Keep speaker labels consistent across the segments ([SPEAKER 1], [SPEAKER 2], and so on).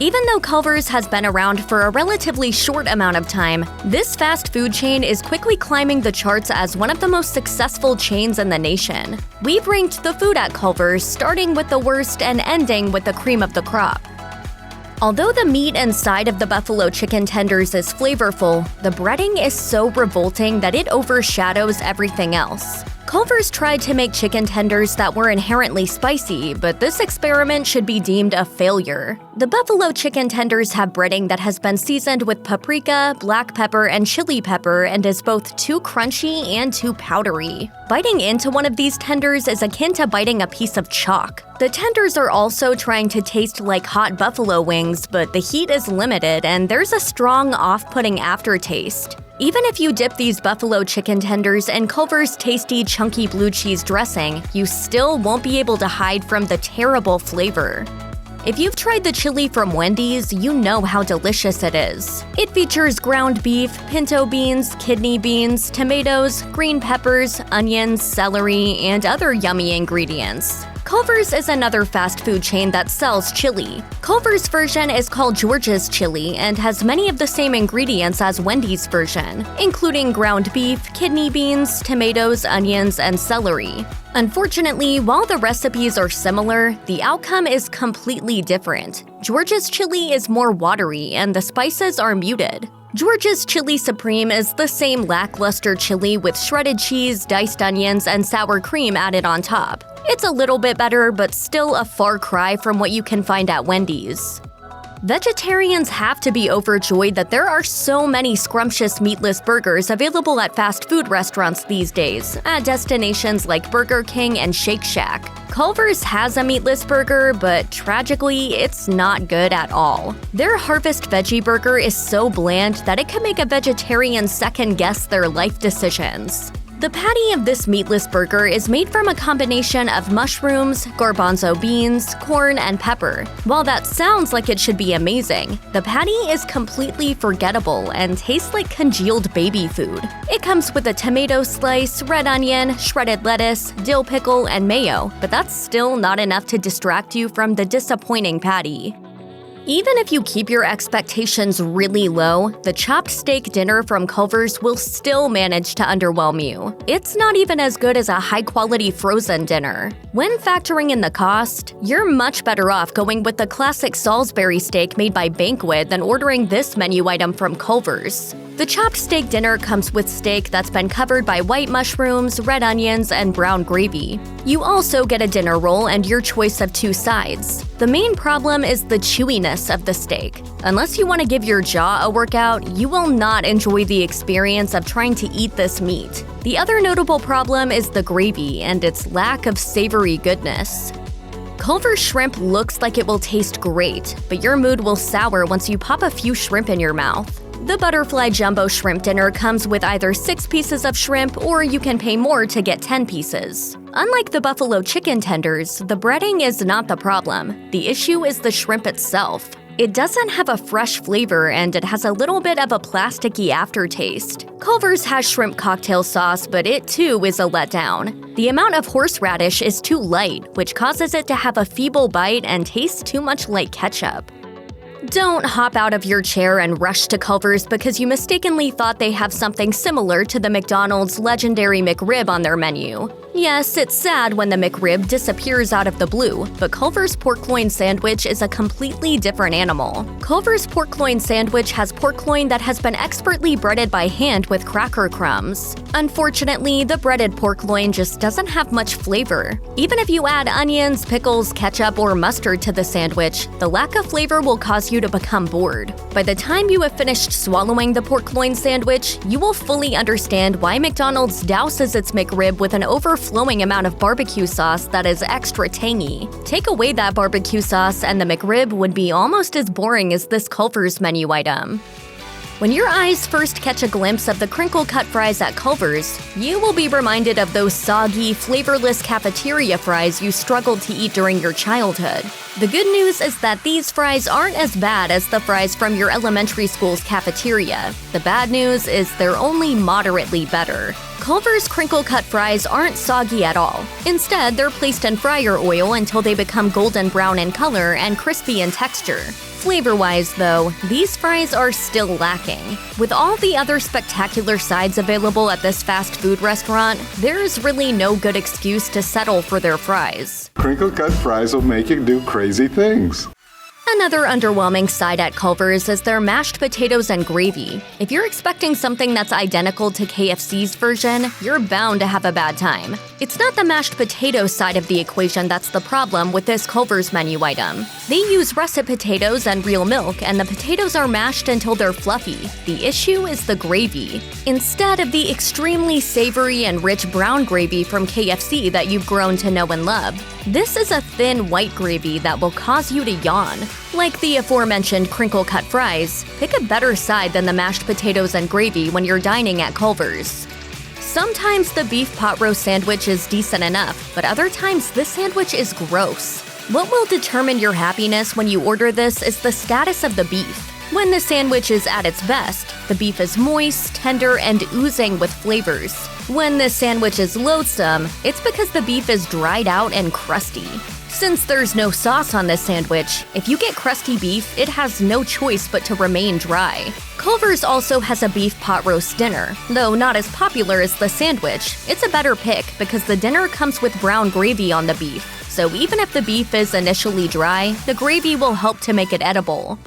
[SPEAKER 1] Even though Culver's has been around for a relatively short amount of time, this fast food chain is quickly climbing the charts as one of the most successful chains in the nation. We've ranked the food at Culver's, starting with the worst and ending with the cream of the crop. Although the meat inside of the buffalo chicken tenders is flavorful, the breading is so revolting that it overshadows everything else. Culver's tried to make chicken tenders that were inherently spicy, but this experiment should be deemed a failure. The buffalo chicken tenders have breading that has been seasoned with paprika, black pepper, and chili pepper and is both too crunchy and too powdery. Biting into one of these tenders is akin to biting a piece of chalk. The tenders are also trying to taste like hot buffalo wings, but the heat is limited and there's a strong, off-putting aftertaste. Even if you dip these buffalo chicken tenders in Culver's tasty, chunky blue cheese dressing, you still won't be able to hide from the terrible flavor. If you've tried the chili from Wendy's, you know how delicious it is. It features ground beef, pinto beans, kidney beans, tomatoes, green peppers, onions, celery, and other yummy ingredients. Culver's is another fast food chain that sells chili. Culver's version is called George's Chili and has many of the same ingredients as Wendy's version, including ground beef, kidney beans, tomatoes, onions, and celery. Unfortunately, while the recipes are similar, the outcome is completely different. George's Chili is more watery and the spices are muted. George's Chili Supreme is the same lackluster chili with shredded cheese, diced onions, and sour cream added on top. It's a little bit better, but still a far cry from what you can find at Wendy's. Vegetarians have to be overjoyed that there are so many scrumptious meatless burgers available at fast food restaurants these days, at destinations like Burger King and Shake Shack. Culver's has a meatless burger, but tragically, it's not good at all. Their Harvest Veggie Burger is so bland that it can make a vegetarian second-guess their life decisions. The patty of this meatless burger is made from a combination of mushrooms, garbanzo beans, corn, and pepper. While that sounds like it should be amazing, the patty is completely forgettable and tastes like congealed baby food. It comes with a tomato slice, red onion, shredded lettuce, dill pickle, and mayo, but that's still not enough to distract you from the disappointing patty. Even if you keep your expectations really low, the chopped steak dinner from Culver's will still manage to underwhelm you. It's not even as good as a high-quality frozen dinner. When factoring in the cost, you're much better off going with the classic Salisbury steak made by Banquet than ordering this menu item from Culver's. The chopped steak dinner comes with steak that's been covered by white mushrooms, red onions, and brown gravy. You also get a dinner roll and your choice of 2 sides. The main problem is the chewiness of the steak. Unless you want to give your jaw a workout, you will not enjoy the experience of trying to eat this meat. The other notable problem is the gravy and its lack of savory goodness. Culver's shrimp looks like it will taste great, but your mood will sour once you pop a few shrimp in your mouth. The Butterfly Jumbo Shrimp Dinner comes with either 6 pieces of shrimp or you can pay more to get 10 pieces. Unlike the buffalo chicken tenders, the breading is not the problem. The issue is the shrimp itself. It doesn't have a fresh flavor and it has a little bit of a plasticky aftertaste. Culver's has shrimp cocktail sauce, but it too is a letdown. The amount of horseradish is too light, which causes it to have a feeble bite and taste too much like ketchup. Don't hop out of your chair and rush to Culver's because you mistakenly thought they have something similar to the McDonald's legendary McRib on their menu. Yes, it's sad when the McRib disappears out of the blue, but Culver's pork loin sandwich is a completely different animal. Culver's pork loin sandwich has pork loin that has been expertly breaded by hand with cracker crumbs. Unfortunately, the breaded pork loin just doesn't have much flavor. Even if you add onions, pickles, ketchup, or mustard to the sandwich, the lack of flavor will cause you to become bored. By the time you have finished swallowing the pork loin sandwich, you will fully understand why McDonald's douses its McRib with an overflowing amount of barbecue sauce that is extra tangy. Take away that barbecue sauce and the McRib would be almost as boring as this Culver's menu item. When your eyes first catch a glimpse of the crinkle-cut fries at Culver's, you will be reminded of those soggy, flavorless cafeteria fries you struggled to eat during your childhood. The good news is that these fries aren't as bad as the fries from your elementary school's cafeteria. The bad news is they're only moderately better. Culver's crinkle-cut fries aren't soggy at all. Instead, they're placed in fryer oil until they become golden brown in color and crispy in texture. Flavor-wise, though, these fries are still lacking. With all the other spectacular sides available at this fast food restaurant, there's really no good excuse to settle for their fries.
[SPEAKER 2] Crinkle-cut fries will make you do crazy things.
[SPEAKER 1] Another underwhelming side at Culver's is their mashed potatoes and gravy. If you're expecting something that's identical to KFC's version, you're bound to have a bad time. It's not the mashed potato side of the equation that's the problem with this Culver's menu item. They use russet potatoes and real milk, and the potatoes are mashed until they're fluffy. The issue is the gravy. Instead of the extremely savory and rich brown gravy from KFC that you've grown to know and love, this is a thin white gravy that will cause you to yawn. Like the aforementioned crinkle-cut fries, pick a better side than the mashed potatoes and gravy when you're dining at Culver's. Sometimes the beef pot roast sandwich is decent enough, but other times this sandwich is gross. What will determine your happiness when you order this is the status of the beef. When the sandwich is at its best, the beef is moist, tender, and oozing with flavors. When the sandwich is loathsome, it's because the beef is dried out and crusty. Since there's no sauce on this sandwich, if you get crusty beef, it has no choice but to remain dry. Culver's also has a beef pot roast dinner. Though not as popular as the sandwich, it's a better pick because the dinner comes with brown gravy on the beef. So even if the beef is initially dry, the gravy will help to make it edible.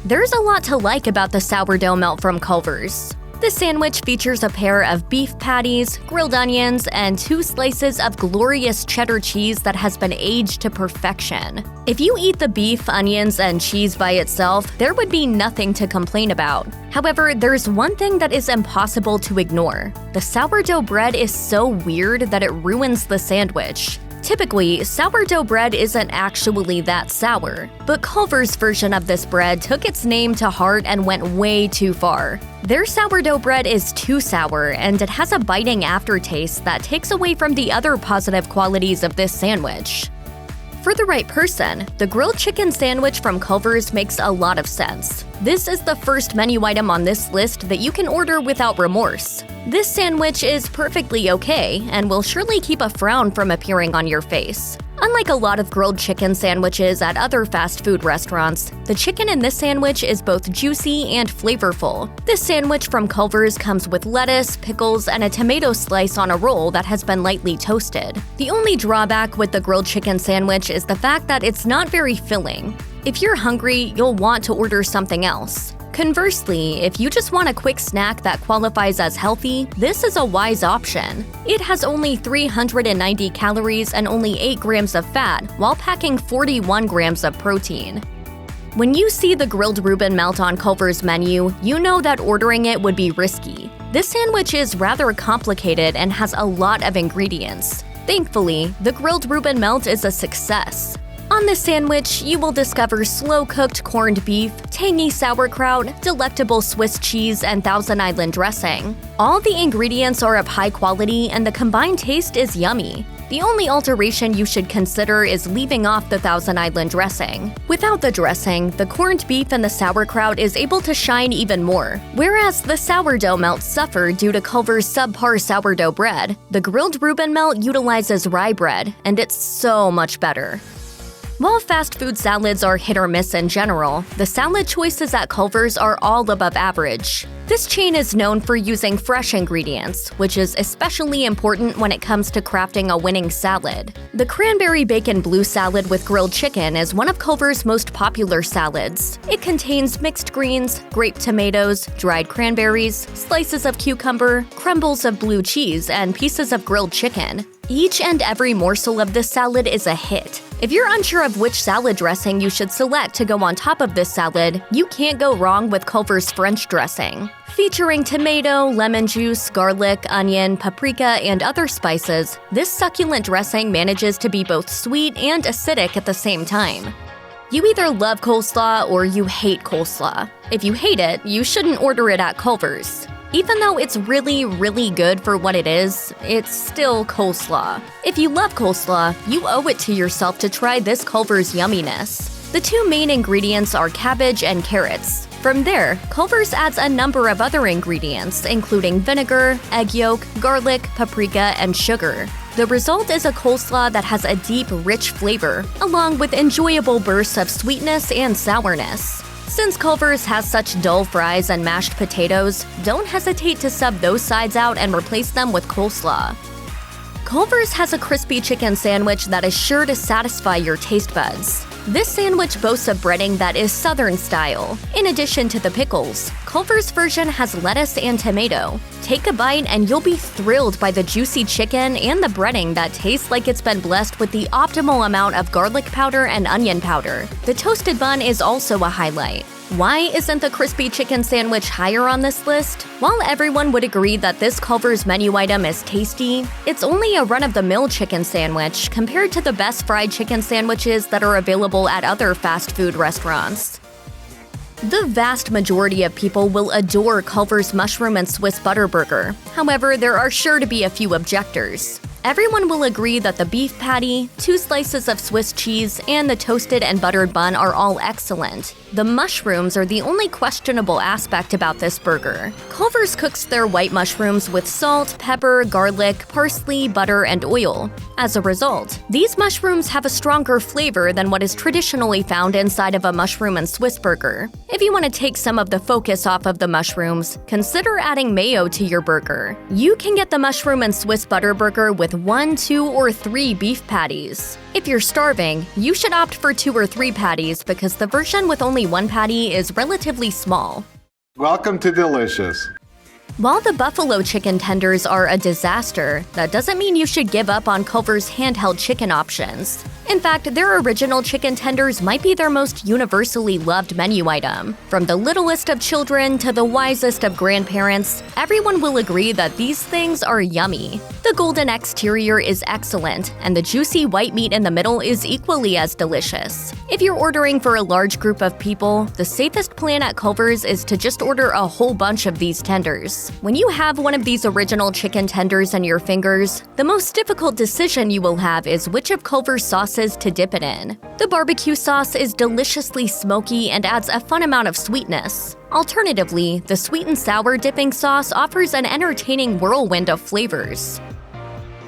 [SPEAKER 1] There's a lot to like about the sourdough melt from Culver's. The sandwich features a pair of beef patties, grilled onions, and 2 slices of glorious cheddar cheese that has been aged to perfection. If you eat the beef, onions, and cheese by itself, there would be nothing to complain about. However, there's one thing that is impossible to ignore. The sourdough bread is so weird that it ruins the sandwich. Typically, sourdough bread isn't actually that sour, but Culver's version of this bread took its name to heart and went way too far. Their sourdough bread is too sour, and it has a biting aftertaste that takes away from the other positive qualities of this sandwich. For the right person, the grilled chicken sandwich from Culver's makes a lot of sense. This is the first menu item on this list that you can order without remorse. This sandwich is perfectly okay and will surely keep a frown from appearing on your face. Unlike a lot of grilled chicken sandwiches at other fast food restaurants, the chicken in this sandwich is both juicy and flavorful. This sandwich from Culver's comes with lettuce, pickles, and a tomato slice on a roll that has been lightly toasted. The only drawback with the grilled chicken sandwich is the fact that it's not very filling. If you're hungry, you'll want to order something else. Conversely, if you just want a quick snack that qualifies as healthy, this is a wise option. It has only 390 calories and only 8 grams of fat, while packing 41 grams of protein. When you see the grilled Reuben melt on Culver's menu, you know that ordering it would be risky. This sandwich is rather complicated and has a lot of ingredients. Thankfully, the grilled Reuben melt is a success. On this sandwich, you will discover slow-cooked corned beef, tangy sauerkraut, delectable Swiss cheese, and Thousand Island dressing. All the ingredients are of high quality and the combined taste is yummy. The only alteration you should consider is leaving off the Thousand Island dressing. Without the dressing, the corned beef and the sauerkraut is able to shine even more. Whereas the sourdough melt suffered due to Culver's subpar sourdough bread, the grilled Reuben melt utilizes rye bread, and it's so much better. While fast food salads are hit or miss in general, the salad choices at Culver's are all above average. This chain is known for using fresh ingredients, which is especially important when it comes to crafting a winning salad. The cranberry bacon blue salad with grilled chicken is one of Culver's most popular salads. It contains mixed greens, grape tomatoes, dried cranberries, slices of cucumber, crumbles of blue cheese, and pieces of grilled chicken. Each and every morsel of this salad is a hit. If you're unsure of which salad dressing you should select to go on top of this salad, you can't go wrong with Culver's French dressing. Featuring tomato, lemon juice, garlic, onion, paprika, and other spices, this succulent dressing manages to be both sweet and acidic at the same time. You either love coleslaw or you hate coleslaw. If you hate it, you shouldn't order it at Culver's. Even though it's really good for what it is, it's still coleslaw. If you love coleslaw, you owe it to yourself to try this Culver's yumminess. The two main ingredients are cabbage and carrots. From there, Culver's adds a number of other ingredients, including vinegar, egg yolk, garlic, paprika, and sugar. The result is a coleslaw that has a deep, rich flavor, along with enjoyable bursts of sweetness and sourness. Since Culver's has such dull fries and mashed potatoes, don't hesitate to sub those sides out and replace them with coleslaw. Culver's has a crispy chicken sandwich that is sure to satisfy your taste buds. This sandwich boasts a breading that is Southern style. In addition to the pickles, Culver's version has lettuce and tomato. Take a bite and you'll be thrilled by the juicy chicken and the breading that tastes like it's been blessed with the optimal amount of garlic powder and onion powder. The toasted bun is also a highlight. Why isn't the crispy chicken sandwich higher on this list? While everyone would agree that this Culver's menu item is tasty, it's only a run-of-the-mill chicken sandwich compared to the best fried chicken sandwiches that are available at other fast food restaurants. The vast majority of people will adore Culver's Mushroom and Swiss Butter Burger. However, there are sure to be a few objectors. Everyone will agree that the beef patty, 2 slices of Swiss cheese, and the toasted and buttered bun are all excellent. The mushrooms are the only questionable aspect about this burger. Culver's cooks their white mushrooms with salt, pepper, garlic, parsley, butter, and oil. As a result, these mushrooms have a stronger flavor than what is traditionally found inside of a mushroom and Swiss burger. If you want to take some of the focus off of the mushrooms, consider adding mayo to your burger. You can get the mushroom and Swiss butter burger with 1, 2, or 3 beef patties. If you're starving, you should opt for 2 or 3 patties because the version with only 1 patty is relatively small.
[SPEAKER 2] Welcome to Delicious.
[SPEAKER 1] While the buffalo chicken tenders are a disaster, that doesn't mean you should give up on Culver's handheld chicken options. In fact, their original chicken tenders might be their most universally loved menu item. From the littlest of children to the wisest of grandparents, everyone will agree that these things are yummy. The golden exterior is excellent, and the juicy white meat in the middle is equally as delicious. If you're ordering for a large group of people, the safest plan at Culver's is to just order a whole bunch of these tenders. When you have one of these original chicken tenders in your fingers, the most difficult decision you will have is which of Culver's sauces to dip it in. The barbecue sauce is deliciously smoky and adds a fun amount of sweetness. Alternatively, the sweet and sour dipping sauce offers an entertaining whirlwind of flavors.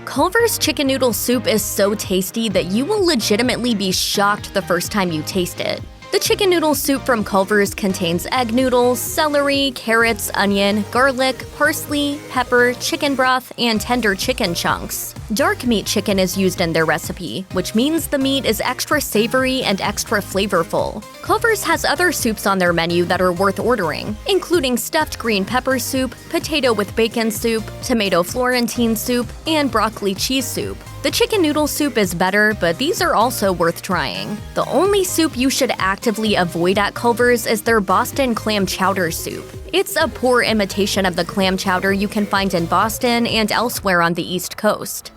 [SPEAKER 1] Culver's chicken noodle soup is so tasty that you will legitimately be shocked the first time you taste it. The chicken noodle soup from Culver's contains egg noodles, celery, carrots, onion, garlic, parsley, pepper, chicken broth, and tender chicken chunks. Dark meat chicken is used in their recipe, which means the meat is extra savory and extra flavorful. Culver's has other soups on their menu that are worth ordering, including stuffed green pepper soup, potato with bacon soup, tomato Florentine soup, and broccoli cheese soup. The chicken noodle soup is better, but these are also worth trying. The only soup you should actively avoid at Culver's is their Boston clam chowder soup. It's a poor imitation of the clam chowder you can find in Boston and elsewhere on the East Coast.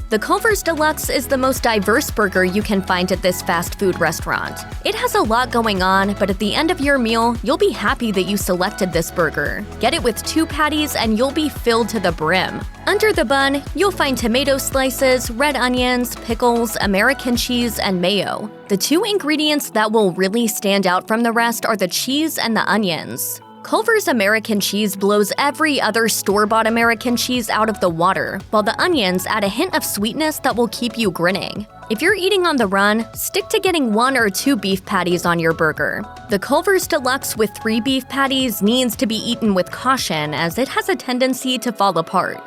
[SPEAKER 1] The Culver's Deluxe is the most diverse burger you can find at this fast food restaurant. It has a lot going on, but at the end of your meal, you'll be happy that you selected this burger. Get it with 2 patties and you'll be filled to the brim. Under the bun, you'll find tomato slices, red onions, pickles, American cheese, and mayo. The 2 ingredients that will really stand out from the rest are the cheese and the onions. Culver's American cheese blows every other store-bought American cheese out of the water, while the onions add a hint of sweetness that will keep you grinning. If you're eating on the run, stick to getting 1 or 2 beef patties on your burger. The Culver's Deluxe with 3 beef patties needs to be eaten with caution as it has a tendency to fall apart.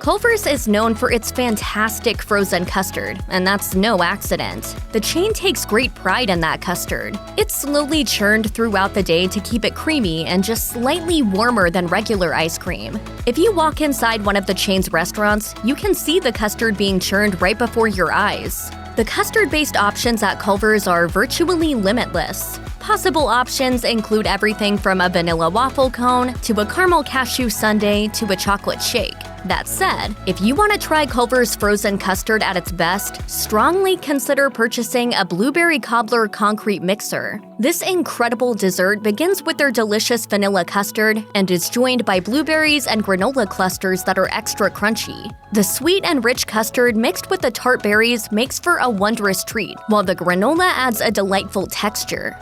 [SPEAKER 1] Culver's is known for its fantastic frozen custard, and that's no accident. The chain takes great pride in that custard. It's slowly churned throughout the day to keep it creamy and just slightly warmer than regular ice cream. If you walk inside one of the chain's restaurants, you can see the custard being churned right before your eyes. The custard-based options at Culver's are virtually limitless. Possible options include everything from a vanilla waffle cone to a caramel cashew sundae to a chocolate shake. That said, if you want to try Culver's frozen custard at its best, strongly consider purchasing a blueberry cobbler concrete mixer. This incredible dessert begins with their delicious vanilla custard and is joined by blueberries and granola clusters that are extra crunchy. The sweet and rich custard mixed with the tart berries makes for a wondrous treat, while the granola adds a delightful texture.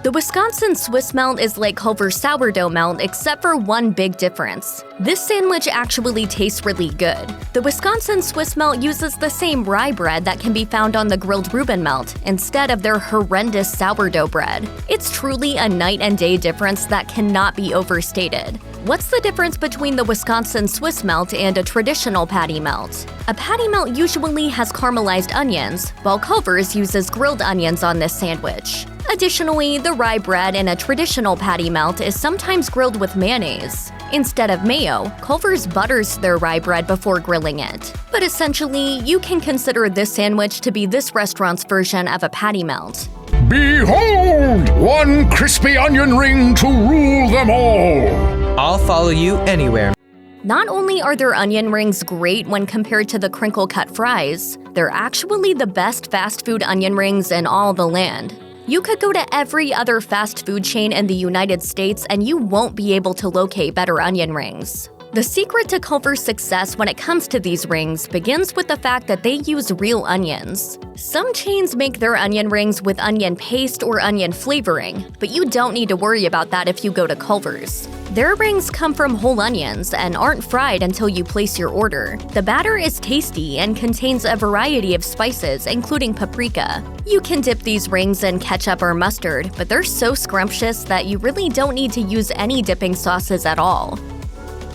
[SPEAKER 1] The Wisconsin Swiss melt is like Culver's sourdough melt except for one big difference. This sandwich actually tastes really good. The Wisconsin Swiss melt uses the same rye bread that can be found on the grilled Reuben melt instead of their horrendous sourdough bread. It's truly a night and day difference that cannot be overstated. What's the difference between the Wisconsin Swiss melt and a traditional patty melt? A patty melt usually has caramelized onions, while Culver's uses grilled onions on this sandwich. Additionally, the rye bread in a traditional patty melt is sometimes grilled with mayonnaise. Instead of mayo, Culver's butters their rye bread before grilling it. But essentially, you can consider this sandwich to be this restaurant's version of a patty melt.
[SPEAKER 3] Behold, one crispy onion ring to rule them all!
[SPEAKER 4] I'll follow you anywhere.
[SPEAKER 1] Not only are their onion rings great when compared to the crinkle-cut fries, they're actually the best fast food onion rings in all the land. You could go to every other fast food chain in the United States and you won't be able to locate better onion rings. The secret to Culver's success when it comes to these rings begins with the fact that they use real onions. Some chains make their onion rings with onion paste or onion flavoring, but you don't need to worry about that if you go to Culver's. Their rings come from whole onions and aren't fried until you place your order. The batter is tasty and contains a variety of spices, including paprika. You can dip these rings in ketchup or mustard, but they're so scrumptious that you really don't need to use any dipping sauces at all.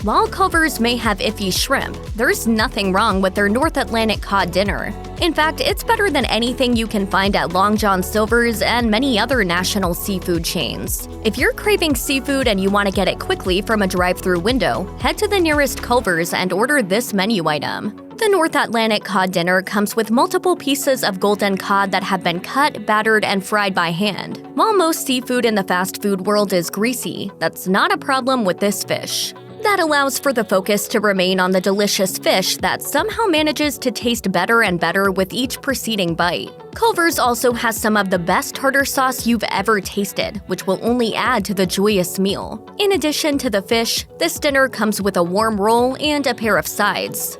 [SPEAKER 1] While Culver's may have iffy shrimp, there's nothing wrong with their North Atlantic cod dinner. In fact, it's better than anything you can find at Long John Silver's and many other national seafood chains. If you're craving seafood and you want to get it quickly from a drive-through window, head to the nearest Culver's and order this menu item. The North Atlantic cod dinner comes with multiple pieces of golden cod that have been cut, battered, and fried by hand. While most seafood in the fast food world is greasy, that's not a problem with this fish. That allows for the focus to remain on the delicious fish that somehow manages to taste better and better with each preceding bite. Culver's also has some of the best tartar sauce you've ever tasted, which will only add to the joyous meal. In addition to the fish, this dinner comes with a warm roll and a pair of sides.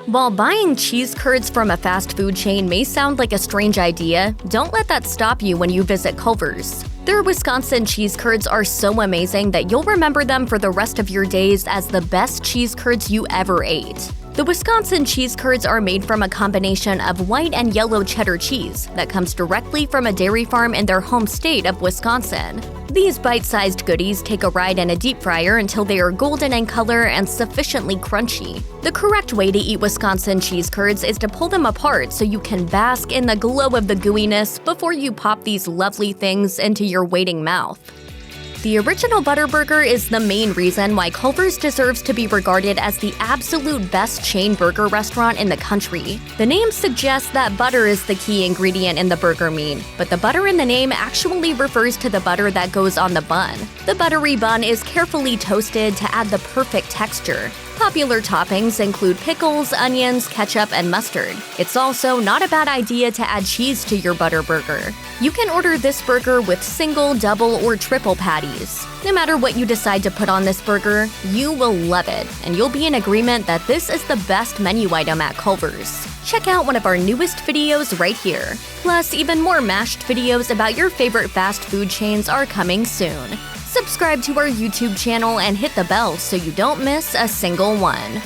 [SPEAKER 1] While buying cheese curds from a fast food chain may sound like a strange idea, don't let that stop you when you visit Culver's. Their Wisconsin cheese curds are so amazing that you'll remember them for the rest of your days as the best cheese curds you ever ate. The Wisconsin cheese curds are made from a combination of white and yellow cheddar cheese that comes directly from a dairy farm in their home state of Wisconsin. These bite-sized goodies take a ride in a deep fryer until they are golden in color and sufficiently crunchy. The correct way to eat Wisconsin cheese curds is to pull them apart so you can bask in the glow of the gooiness before you pop these lovely things into your waiting mouth. The original Butterburger is the main reason why Culver's deserves to be regarded as the absolute best chain burger restaurant in the country. The name suggests that butter is the key ingredient in the burger meat, but the butter in the name actually refers to the butter that goes on the bun. The buttery bun is carefully toasted to add the perfect texture. Popular toppings include pickles, onions, ketchup, and mustard. It's also not a bad idea to add cheese to your Butterburger. You can order this burger with single, double, or triple patties. No matter what you decide to put on this burger, you will love it, and you'll be in agreement that this is the best menu item at Culver's. Check out one of our newest videos right here. Plus, even more mashed videos about your favorite fast food chains are coming soon. Subscribe to our YouTube channel and hit the bell so you don't miss a single one.